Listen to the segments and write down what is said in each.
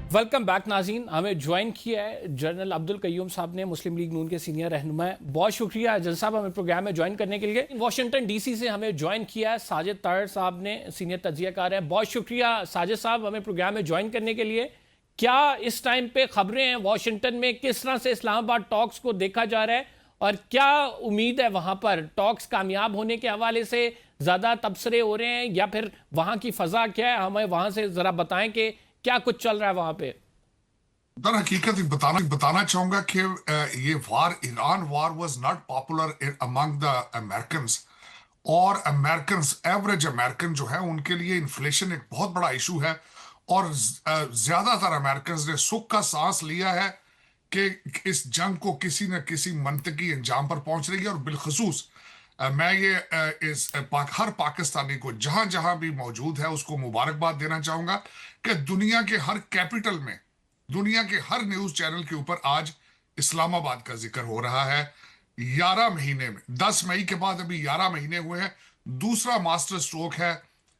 Welcome back नाज़रीन। हमें join किया है जनरल अब्दुल कय्यूम साहब ने, मुस्लिम लीग नून के सीनियर रहनुमा है। बहुत शुक्रिया जनरल साहब हमें प्रोग्राम में ज्वाइन करने के लिए। वाशिंगटन डीसी से हमें ज्वाइन किया है साजिद तारड़ साहब ने, सीनियर तज्जियाकार हैं। बहुत शुक्रिया साजिद साहब हमें प्रोग्राम में ज्वाइन करने के लिए। क्या इस टाइम पे खबरें हैं वाशिंगटन में, किस तरह से इस्लामाबाद टॉक्स को देखा जा रहा है और क्या उम्मीद है वहाँ पर टॉक्स कामयाब होने के हवाले से? ज़्यादा तबसरे हो रहे हैं या फिर वहाँ की फ़ज़ा क्या है? हमें वहाँ से ज़रा बताएं कि क्या कुछ चल रहा है वहाँ पे। दर हकीकत बताना चाहूंगा कि ये war, Iran war was not popular among the Americans. और अमेरिकन्स, एवरेज अमेरिकन जो है, उनके लिए इन्फ्लेशन एक बहुत बड़ा इशू है। और ज्यादातर अमेरिकन्स ने सुख का सांस लिया है कि इस जंग को किसी न किसी मंतकी अंजाम पर पहुंच रही है। और बिलखसूस मैं ये हर पाकिस्तानी को जहां जहां भी मौजूद है उसको मुबारकबाद देना चाहूंगा कि दुनिया के हर कैपिटल में, दुनिया के हर न्यूज चैनल के ऊपर आज इस्लामाबाद का जिक्र हो रहा है। 11 महीने में, 10 मई के बाद अभी 11 महीने हुए हैं। दूसरा मास्टर स्ट्रोक है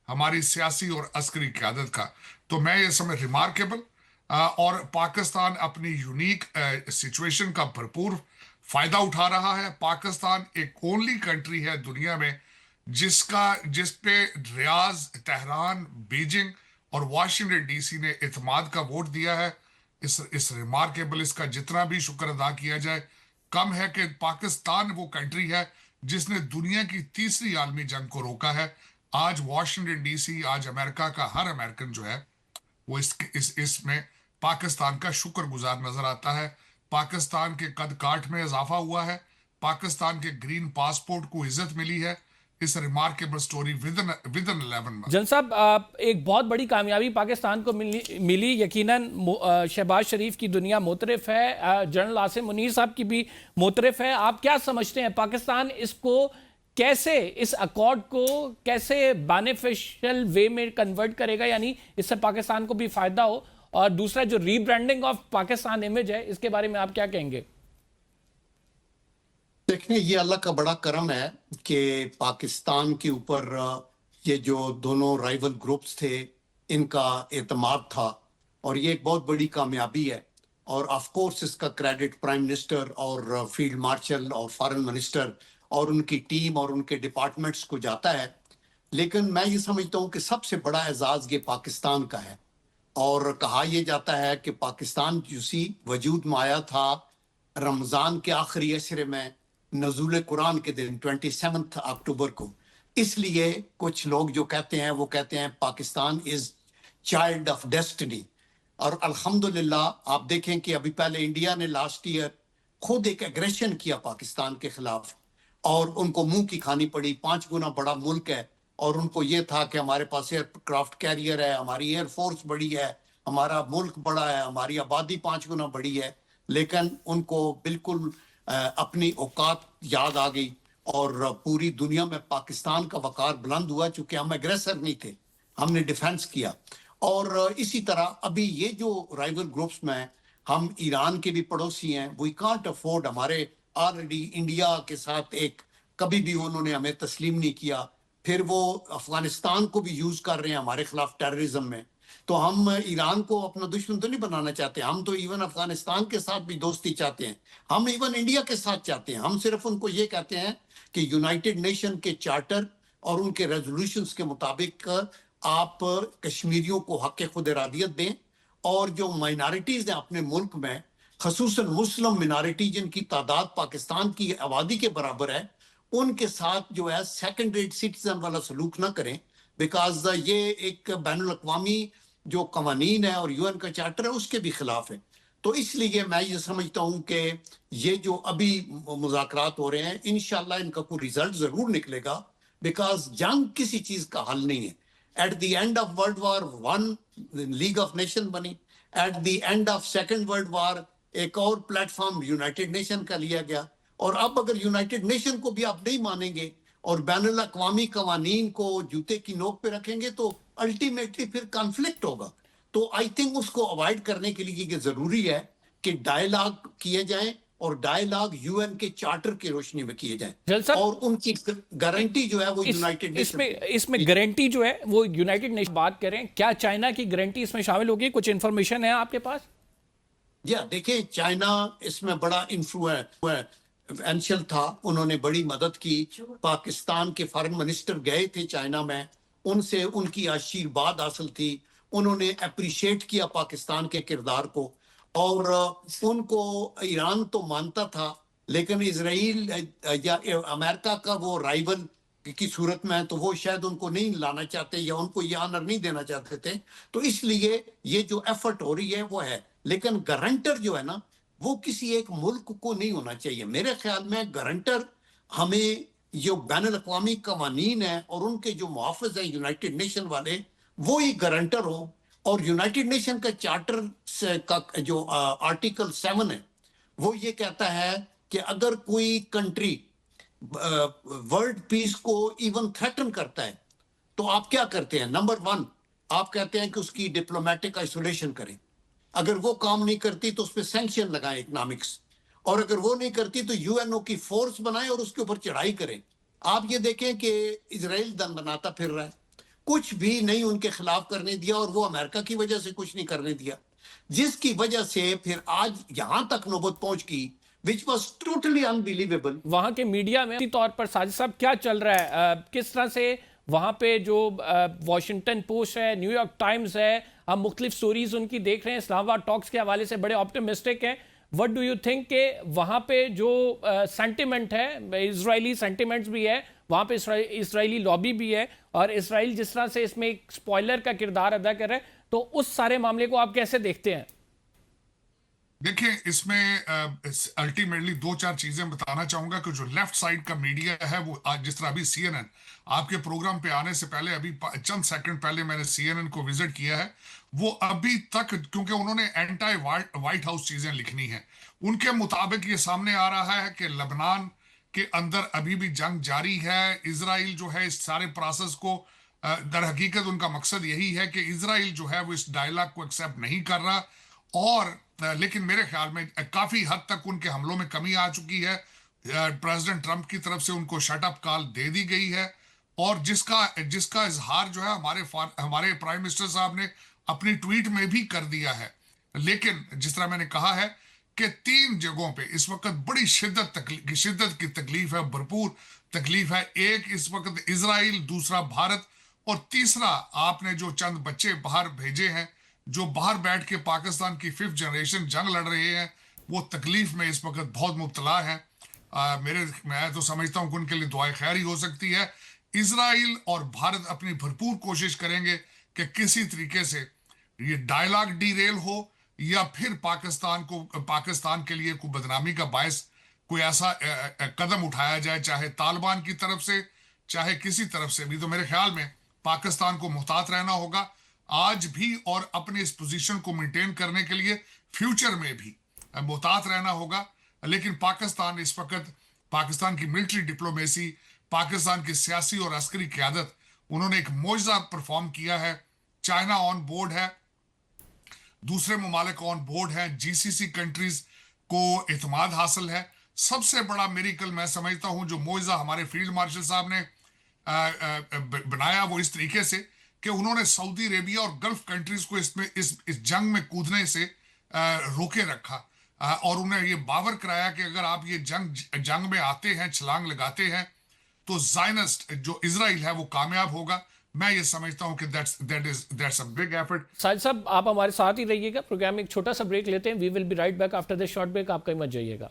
हमारी सियासी और अस्करी क़यादत का। तो मैं ये समय रिमार्केबल, और पाकिस्तान अपनी यूनिक सिचुएशन का भरपूर फायदा उठा रहा है। पाकिस्तान एक ओनली कंट्री है दुनिया में जिस पे रियाज, तेहरान, बीजिंग और वाशिंगटन डीसी ने इत्मीनान का वोट दिया है। इस रिमार्केबल, इसका जितना भी शुक्र अदा किया जाए कम है कि पाकिस्तान वो कंट्री है जिसने दुनिया की तीसरी आलमी जंग को रोका है। आज वाशिंगटन डीसी, आज अमेरिका का हर अमेरिकन जो है वो इसमें पाकिस्तान का शुक्रगुजार नजर आता है। पाकिस्तान के कद काठ में इजाफा हुआ है, पाकिस्तान के ग्रीन पासपोर्ट को इज्जत मिली है। इस रिमार्केबल स्टोरी विदिन 11 मंथ। जन साहब, एक बहुत बड़ी कामयाबी पाकिस्तान को मिली। यकीनन शहबाज शरीफ की दुनिया मोतरफ है, जनरल आसिम मुनीर साहब की भी मोतरफ है। आप क्या समझते हैं पाकिस्तान इसको कैसे, इस अकॉर्ड को कैसे बेनिफिशियल वे में कन्वर्ट करेगा, यानी इससे पाकिस्तान को भी फायदा हो? और दूसरा जो रीब्रांडिंग ऑफ पाकिस्तान इमेज है, इसके बारे में आप क्या कहेंगे? देखिए, ये अल्लाह का बड़ा करम है कि पाकिस्तान के ऊपर ये जो दोनों राइवल ग्रुप्स थे इनका एतमाद था, और ये एक बहुत बड़ी कामयाबी है। और ऑफ कोर्स इसका क्रेडिट प्राइम मिनिस्टर और फील्ड मार्शल और फॉरेन मिनिस्टर और उनकी टीम और उनके डिपार्टमेंट्स को जाता है। लेकिन मैं ये समझता हूँ कि सबसे बड़ा एजाज ये पाकिस्तान का है। और कहा यह जाता है कि पाकिस्तान उसी वजूद में आया था रमज़ान के आखिरी अशरे में, नज़ूल कुरान के दिन 27 अक्टूबर को। इसलिए कुछ लोग जो कहते हैं वो कहते हैं Pakistan is child of destiny. और अल्हम्दुलिल्लाह आप देखें कि अभी पहले इंडिया ने लास्ट ईयर खुद एक एग्रेशन किया पाकिस्तान के खिलाफ, और उनको मुंह की खानी पड़ी। 5 गुना बड़ा मुल्क है और उनको ये था कि हमारे पास एयरक्राफ्ट कैरियर है, हमारी एयरफोर्स बड़ी है, हमारा मुल्क बड़ा है, हमारी आबादी 5 गुना बड़ी है। लेकिन उनको बिल्कुल अपनी औकात याद आ गई और पूरी दुनिया में पाकिस्तान का वकार बुलंद हुआ, चूंकि हम एग्रेसर नहीं थे, हमने डिफेंस किया। और इसी तरह अभी ये जो राइवल ग्रुप्स में हम ईरान के भी पड़ोसी हैं, वी कांट अफोर्ड, हमारे ऑलरेडी इंडिया के साथ एक कभी भी उन्होंने हमें तस्लीम नहीं किया। फिर वो अफगानिस्तान को भी यूज कर रहे हैं हमारे खिलाफ टेररिज्म में। तो हम ईरान को अपना दुश्मन तो नहीं बनाना चाहते, हम तो इवन अफगानिस्तान के साथ भी दोस्ती चाहते हैं, हम इवन इंडिया के साथ चाहते हैं। हम सिर्फ उनको ये कहते हैं कि यूनाइटेड नेशन के चार्टर और उनके रेजोल्यूशंस के मुताबिक आप कश्मीरियों को हक खुद इरादियत दें, और जो माइनॉरिटीज हैं अपने मुल्क में, खसूसन मुस्लिम मिनॉरिटी जिनकी तादाद पाकिस्तान की आबादी के बराबर है, उनके साथ जो है सेकंड रेट सिटीजन वाला सलूक ना करें। बिकॉज ये एक बैनुल अक़वामी जो कवानीन है और यूएन का चार्टर है उसके भी खिलाफ है। तो इसलिए मैं ये समझता हूँ कि ये जो अभी मुज़ाकरात हो रहे हैं, इंशाल्लाह इनका कोई रिजल्ट जरूर निकलेगा। बिकॉज जंग किसी चीज का हल नहीं है। At the end of world war 1 league of nation बनी, at the end of second world war एक और प्लेटफॉर्म यूनाइटेड नेशन का लिया गया। और अब अगर यूनाइटेड नेशन को भी आप नहीं मानेंगे और बैनुल अक़वामी कवानीन को जूते की नोक पे रखेंगे तो अल्टीमेटली फिर कॉन्फ्लिक्ट होगा। तो आई थिंक उसको अवॉइड करने के लिए ये जरूरी है कि डायलॉग किए जाएं اور ڈائلاگ UN کے چارٹر کی روشنی میں کیے جائیں جلال صاحب، اور ان کی گارنٹی جو ہے وہ یونائٹڈ اس میں گارنٹی جو ہے وہ یونائٹڈ نیشن بات کریں، کیا چائنا کی گارنٹی اس میں شامل ہوگی؟ کچھ انفارمیشن ہے آپ کے پاس؟ دیکھیں چائنا اس میں بڑا انفلوئنشل تھا، انہوں نے بڑی مدد کی، پاکستان کے فارن منسٹر گئے تھے چائنا میں، ان سے ان کی آشیرواد حاصل تھی، انہوں نے اپریشیٹ کیا پاکستان کے کردار کو، اور ان کو ایران تو مانتا تھا لیکن اسرائیل یا امریکہ کا وہ رائیول کی صورت میں تو وہ شاید ان کو نہیں لانا چاہتے یا ان کو یہ آنر نہیں دینا چاہتے تھے، تو اس لیے یہ جو ایفرٹ ہو رہی ہے وہ ہے، لیکن گارنٹر جو ہے نا وہ کسی ایک ملک کو نہیں ہونا چاہیے۔ میرے خیال میں گارنٹر ہمیں جو بین الاقوامی قوانین ہیں اور ان کے جو محافظ ہیں یونائٹڈ نیشن والے وہی گارنٹر ہوں، اور یونائٹڈ نیشن کا چارٹر کا جو آرٹیکل 7 ہے وہ یہ کہتا ہے کہ اگر کوئی کنٹری ورلڈ پیس کو ایون تھریٹن کرتا ہے تو آپ کیا کرتے ہیں؟ نمبر 1 آپ کہتے ہیں کہ اس کی ڈپلومیٹک آئسولیشن کریں، اگر وہ کام نہیں کرتی تو اس پہ سینکشن لگائیں اکنامکس، اور اگر وہ نہیں کرتی تو UNO کی فورس بنائیں اور اس کے اوپر چڑھائی کریں۔ آپ یہ دیکھیں کہ اسرائیل دن بناتا پھر رہا ہے، کچھ بھی نہیں ان کے خلاف کرنے دیا، اور وہ امریکہ کی وجہ سے کچھ نہیں کرنے دیا، جس کی وجہ سے پھر آج یہاں تک نوبت پہنچ گئی which was totally unbelievable۔ وہاں کے میڈیا میں طور پر ساجد صاحب کیا چل رہا ہے؟ کس طرح سے وہاں پہ جو واشنگٹن پوسٹ ہے، نیو یارک ٹائمز ہے، ہم مختلف سٹوریز ان کی دیکھ رہے ہیں، اسلام آباد ٹاکس کے حوالے سے بڑے آپٹمسٹک ہیں۔ وٹ ڈو یو تھنک کہ وہاں پہ جو سینٹیمنٹ ہے، اسرائیلی سینٹیمنٹس بھی ہے، وہاں پہ اسرائیلی لابی بھی ہے، اور اسرائیل جس طرح سے اس میں ایک سپوائلر کا کردار ادا کر رہا ہے، تو اس سارے معاملے کو آپ کیسے دیکھتے ہیں؟ دیکھیں اس میں الٹیمیٹلی 2-4 چیزیں بتانا چاہوں گا کہ جو لیفٹ سائیڈ کا میڈیا ہے وہ آج جس طرح ابھی CNN آپ کے پروگرام پہ آنے سے پہلے ابھی چند سیکنڈ پہلے میں نے CNN کو وزٹ کیا ہے، وہ ابھی تک کیونکہ انہوں نے اینٹائی وائٹ ہاؤس چیزیں لکھنی ہیں، ان کے مطابق یہ سامنے آ رہا ہے کہ لبنان کے اندر ابھی بھی جنگ جاری ہے، اسرائیل جو ہے اس سارے پروسیس کو در حقیقت ان کا مقصد یہی ہے کہ اسرائیل جو ہے وہ اس ڈائلاگ کو ایکسیپٹ نہیں کر رہا، اور لیکن میرے خیال میں کافی حد تک ان کے حملوں میں کمی آ چکی ہے، پریزیڈنٹ ٹرمپ کی طرف سے ان کو شٹ اپ کال دے دی گئی ہے، اور جس کا اظہار جو ہے ہمارے پرائم منسٹر صاحب نے اپنی ٹویٹ میں بھی کر دیا ہے۔ لیکن جس طرح میں نے کہا ہے کہ 3 جگہوں پہ اس وقت بڑی شدت کی تکلیف ہے، بھرپور تکلیف ہے، ایک اس وقت اسرائیل، دوسرا بھارت، اور تیسرا آپ نے جو چند بچے باہر بھیجے ہیں جو باہر بیٹھ کے پاکستان کی 5th جنریشن جنگ لڑ رہے ہیں، وہ تکلیف میں اس وقت بہت مبتلا ہیں۔ میں تو سمجھتا ہوں کہ ان کے لیے دعائے خیر ہی ہو سکتی ہے۔ اسرائیل اور بھارت اپنی بھرپور کوشش کریں گے کہ کسی طریقے سے یہ ڈائلاگ ڈی ریل ہو، یا پھر پاکستان کے لیے کوئی بدنامی کا باعث کوئی ایسا قدم اٹھایا جائے، چاہے طالبان کی طرف سے چاہے کسی طرف سے بھی۔ تو میرے خیال میں پاکستان کو محتاط رہنا ہوگا آج بھی، اور اپنے اس پوزیشن کو مینٹین کرنے کے لیے فیوچر میں بھی محتاط رہنا ہوگا۔ لیکن پاکستان اس وقت، پاکستان کی ملٹری ڈپلومیسی، پاکستان کی سیاسی اور عسکری قیادت، انہوں نے ایک معجزہ پرفارم کیا ہے۔ چائنا آن بورڈ ہے، دوسرے ممالک آن بورڈ ہیں، GCC کنٹریز کو اعتماد حاصل ہے۔ سب سے بڑا میریکل میں سمجھتا ہوں جو معجزہ ہمارے فیلڈ مارشل صاحب نے بنایا وہ اس طریقے سے کہ انہوں نے سعودی عربیہ اور گلف کنٹریز کو اس جنگ میں کودنے سے روکے رکھا، اور انہیں یہ باور کرایا کہ اگر آپ یہ جنگ میں آتے ہیں، چھلانگ لگاتے ہیں، تو زائنسٹ جو اسرائیل ہے وہ کامیاب ہوگا۔ میں یہ سمجھتا ہوں کہ that's a big effort۔ Sajid صاحب آپ ہمارے ساتھ ہی رہیے گا، پروگرام میں ایک چھوٹا سا بریک لیتے ہیں، we will be right back after this short break, آپ کہیں مت جائیے گا۔